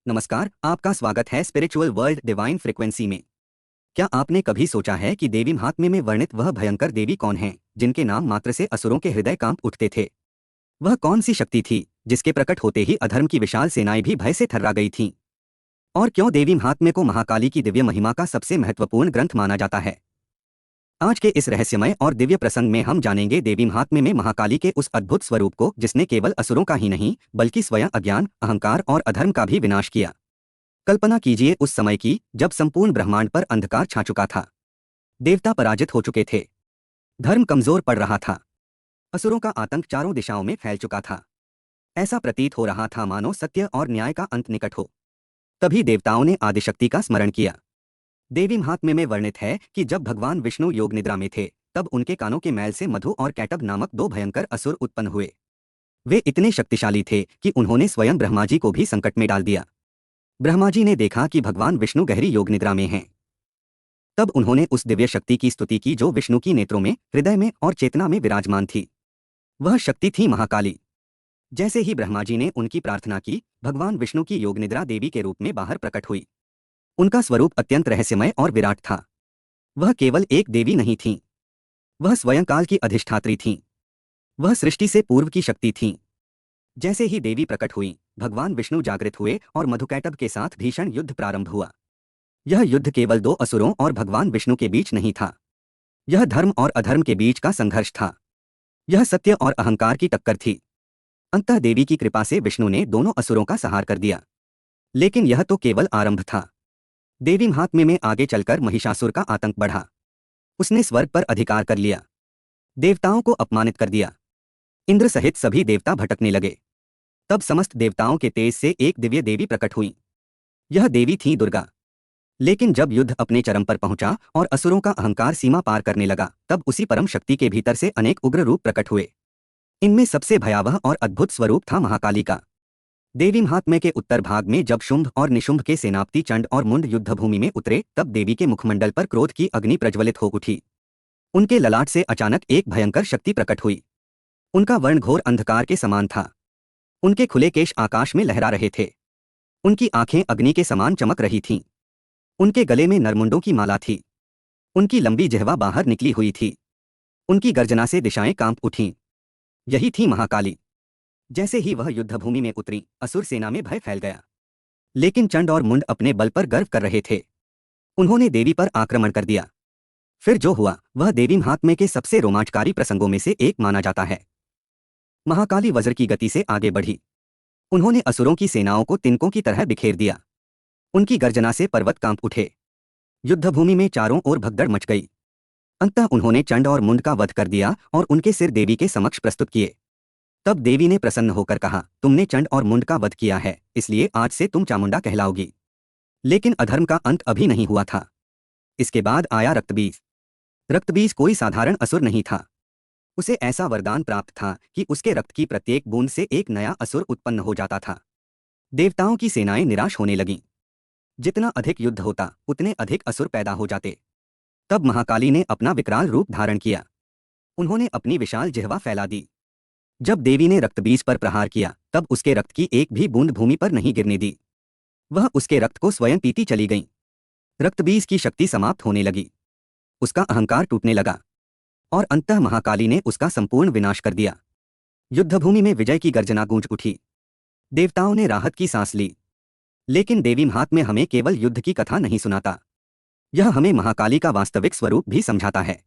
नमस्कार, आपका स्वागत है स्पिरिचुअल वर्ल्ड डिवाइन फ्रीक्वेंसी में। क्या आपने कभी सोचा है कि देवी महात्म्य में वर्णित वह भयंकर देवी कौन है, जिनके नाम मात्र से असुरों के हृदय कांप उठते थे? वह कौन सी शक्ति थी, जिसके प्रकट होते ही अधर्म की विशाल सेनाएं भी भय से थर्रा गई थीं? और क्यों देवी महात्म्य को महाकाली की दिव्य महिमा का सबसे महत्वपूर्ण ग्रंथ माना जाता है? आज के इस रहस्यमय और दिव्य प्रसंग में हम जानेंगे देवी महात्म्य में महाकाली के उस अद्भुत स्वरूप को, जिसने केवल असुरों का ही नहीं बल्कि स्वयं अज्ञान, अहंकार और अधर्म का भी विनाश किया। कल्पना कीजिए उस समय की, जब संपूर्ण ब्रह्मांड पर अंधकार छा चुका था। देवता पराजित हो चुके थे। धर्म कमजोर पड़ रहा था। असुरों का आतंक चारों दिशाओं में फैल चुका था। ऐसा प्रतीत हो रहा था मानो सत्य और न्याय का अंत निकट हो। तभी देवताओं ने आदिशक्ति का स्मरण किया। देवी महात्म्य में वर्णित है कि जब भगवान विष्णु योग निद्रा में थे, तब उनके कानों के मैल से मधु और कैटब नामक दो भयंकर असुर उत्पन्न हुए। वे इतने शक्तिशाली थे कि उन्होंने स्वयं ब्रह्मा जी को भी संकट में डाल दिया। ब्रह्मा जी ने देखा कि भगवान विष्णु गहरी योग निद्रा में हैं। तब उन्होंने उस दिव्य शक्ति की स्तुति की जो विष्णु की नेत्रों में, हृदय में और चेतना में विराजमान थी। वह शक्ति थी महाकाली। जैसे ही ब्रह्मा जी ने उनकी प्रार्थना की, भगवान विष्णु की योग निद्रा देवी के रूप में बाहर प्रकट हुई। उनका स्वरूप अत्यंत रहस्यमय और विराट था। वह केवल एक देवी नहीं थीं। वह स्वयं काल की अधिष्ठात्री थीं। वह सृष्टि से पूर्व की शक्ति थीं। जैसे ही देवी प्रकट हुई, भगवान विष्णु जागृत हुए और मधुकैटभ के साथ भीषण युद्ध प्रारंभ हुआ। यह युद्ध केवल दो असुरों और भगवान विष्णु के बीच नहीं था। यह धर्म और अधर्म के बीच का संघर्ष था। यह सत्य और अहंकार की टक्कर थी। अंततः देवी की कृपा से विष्णु ने दोनों असुरों का संहार कर दिया। लेकिन यह तो केवल आरंभ था। देवी महात्म्य में आगे चलकर महिषासुर का आतंक बढ़ा। उसने स्वर्ग पर अधिकार कर लिया। देवताओं को अपमानित कर दिया। इंद्र सहित सभी देवता भटकने लगे। तब समस्त देवताओं के तेज से एक दिव्य देवी प्रकट हुई। यह देवी थी दुर्गा। लेकिन जब युद्ध अपने चरम पर पहुंचा और असुरों का अहंकार सीमा पार करने लगा, तब उसी परम शक्ति के भीतर से अनेक उग्र रूप प्रकट हुए। इनमें सबसे भयावह और अद्भुत स्वरूप था महाकाली का। देवी महात्म्य के उत्तर भाग में जब शुंभ और निशुंभ के सेनापति चंड और मुंड युद्धभूमि में उतरे, तब देवी के मुखमंडल पर क्रोध की अग्नि प्रज्वलित हो उठी। उनके ललाट से अचानक एक भयंकर शक्ति प्रकट हुई। उनका वर्ण घोर अंधकार के समान था। उनके खुले केश आकाश में लहरा रहे थे। उनकी आंखें अग्नि के समान चमक रही थीं। उनके गले में नरमुंडों की माला थी। उनकी लंबी जिह्वा बाहर निकली हुई थी। उनकी गर्जना से दिशाएं कांप उठीं। यही थी महाकाली। जैसे ही वह युद्धभूमि में उतरी, असुर सेना में भय फैल गया। लेकिन चंड और मुंड अपने बल पर गर्व कर रहे थे। उन्होंने देवी पर आक्रमण कर दिया। फिर जो हुआ, वह देवी महात्म्य के सबसे रोमांचकारी प्रसंगों में से एक माना जाता है। महाकाली वज्र की गति से आगे बढ़ी। उन्होंने असुरों की सेनाओं को तिनकों की तरह बिखेर दिया। उनकी गर्जना से पर्वत कांप उठे। युद्धभूमि में चारों ओर भगदड़ मच गई। अंततः उन्होंने चंड और मुंड का वध कर दिया और उनके सिर देवी के समक्ष प्रस्तुत किए। तब देवी ने प्रसन्न होकर कहा, तुमने चंड और मुंड का वध किया है, इसलिए आज से तुम चामुंडा कहलाओगी। लेकिन अधर्म का अंत अभी नहीं हुआ था। इसके बाद आया रक्तबीज। रक्तबीज कोई साधारण असुर नहीं था। उसे ऐसा वरदान प्राप्त था कि उसके रक्त की प्रत्येक बूंद से एक नया असुर उत्पन्न हो जाता था। देवताओं की सेनाएं निराश होने लगीं। जितना अधिक युद्ध होता, उतने अधिक असुर पैदा हो जाते। तब महाकाली ने अपना विकराल रूप धारण किया। उन्होंने अपनी विशाल जिह्वा फैला दी। जब देवी ने रक्तबीज पर प्रहार किया, तब उसके रक्त की एक भी बूंद भूमि पर नहीं गिरने दी। वह उसके रक्त को स्वयं पीती चली गई। रक्तबीज की शक्ति समाप्त होने लगी। उसका अहंकार टूटने लगा और अंततः महाकाली ने उसका संपूर्ण विनाश कर दिया। युद्धभूमि में विजय की गर्जना गूंज उठी। देवताओं ने राहत की सांस ली। लेकिन देवी महात्म्य हमें केवल युद्ध की कथा नहीं सुनाता। यह हमें महाकाली का वास्तविक स्वरूप भी समझाता है।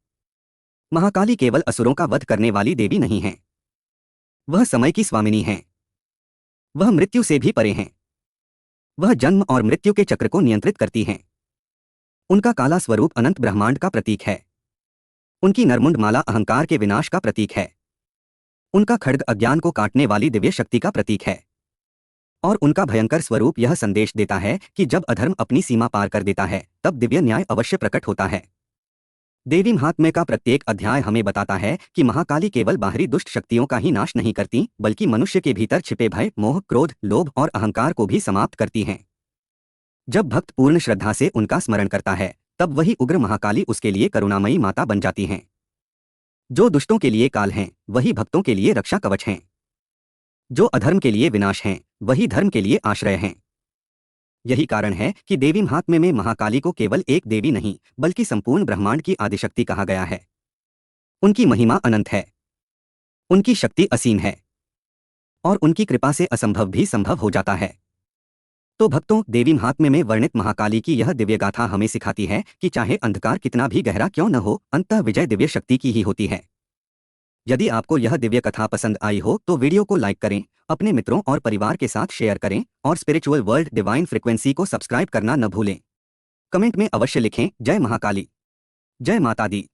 महाकाली केवल असुरों का वध करने वाली देवी नहीं है। वह समय की स्वामिनी है। वह मृत्यु से भी परे हैं। वह जन्म और मृत्यु के चक्र को नियंत्रित करती हैं। उनका काला स्वरूप अनंत ब्रह्मांड का प्रतीक है। उनकी नरमुंड माला अहंकार के विनाश का प्रतीक है। उनका खड्ग अज्ञान को काटने वाली दिव्य शक्ति का प्रतीक है। और उनका भयंकर स्वरूप यह संदेश देता है कि जब अधर्म अपनी सीमा पार कर देता है, तब दिव्य न्याय अवश्य प्रकट होता है। देवी महात्म्य का प्रत्येक अध्याय हमें बताता है कि महाकाली केवल बाहरी दुष्ट शक्तियों का ही नाश नहीं करती, बल्कि मनुष्य के भीतर छिपे भय, मोह, क्रोध, लोभ और अहंकार को भी समाप्त करती हैं। जब भक्त पूर्ण श्रद्धा से उनका स्मरण करता है, तब वही उग्र महाकाली उसके लिए करुणामयी माता बन जाती हैं। जो दुष्टों के लिए काल हैं, वही भक्तों के लिए रक्षा कवच हैं। जो अधर्म के लिए विनाश हैं, वही धर्म के लिए आश्रय हैं। यही कारण है कि देवी महात्म्य में महाकाली को केवल एक देवी नहीं बल्कि संपूर्ण ब्रह्मांड की आदिशक्ति कहा गया है। उनकी महिमा अनंत है, उनकी शक्ति असीम है और उनकी कृपा से असंभव भी संभव हो जाता है। तो भक्तों, देवी महात्म्य में वर्णित महाकाली की यह दिव्य गाथा हमें सिखाती है कि चाहे अंधकार कितना भी गहरा क्यों न हो, अंततः विजय दिव्य शक्ति की ही होती है। यदि आपको यह दिव्य कथा पसंद आई हो तो वीडियो को लाइक करें, अपने मित्रों और परिवार के साथ शेयर करें और स्पिरिचुअल वर्ल्ड डिवाइन फ्रिक्वेंसी को सब्सक्राइब करना न भूलें। कमेंट में अवश्य लिखें, जय महाकाली, जय माता दी।